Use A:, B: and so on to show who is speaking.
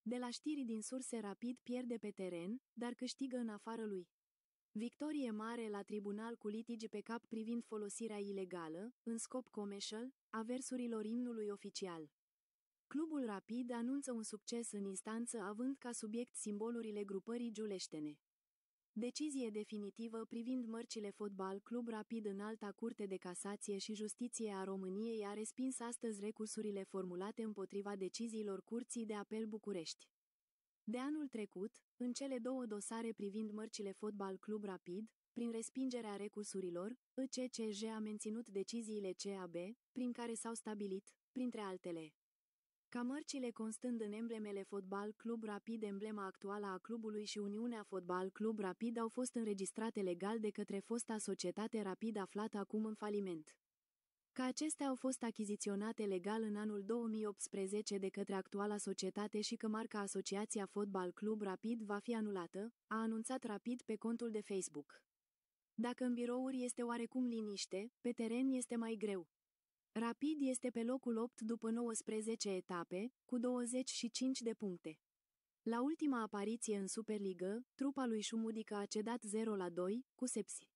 A: De la știri din surse, Rapid pierde pe teren, dar câștigă în afară lui. Victorie mare la tribunal cu litigi pe cap privind folosirea ilegală, în scop comercial, a versurilor imnului oficial. Clubul Rapid anunță un succes în instanță având ca subiect simbolurile grupării giuleștene. Decizie definitivă privind mărcile Fotbal Club Rapid. Înalta Curte de Casație și Justiție a României a respins astăzi recursurile formulate împotriva deciziilor Curții de Apel București. De anul trecut, în cele două dosare privind mărcile Fotbal Club Rapid, prin respingerea recursurilor, ICCJ a menținut deciziile CAB, prin care s-au stabilit, printre altele, ca mărcile constând în emblemele Fotbal Club Rapid, emblema actuală a clubului și Uniunea Fotbal Club Rapid au fost înregistrate legal de către fosta societate Rapid aflată acum în faliment. Că acestea au fost achiziționate legal în anul 2018 de către actuala societate și că marca Asociația Fotbal Club Rapid va fi anulată, a anunțat Rapid pe contul de Facebook. Dacă în birouri este oarecum liniște, pe teren este mai greu. Rapid este pe locul 8 după 19 etape, cu 25 de puncte. La ultima apariție în Superligă, trupa lui Șumudică a cedat 0-2, cu Sepsi.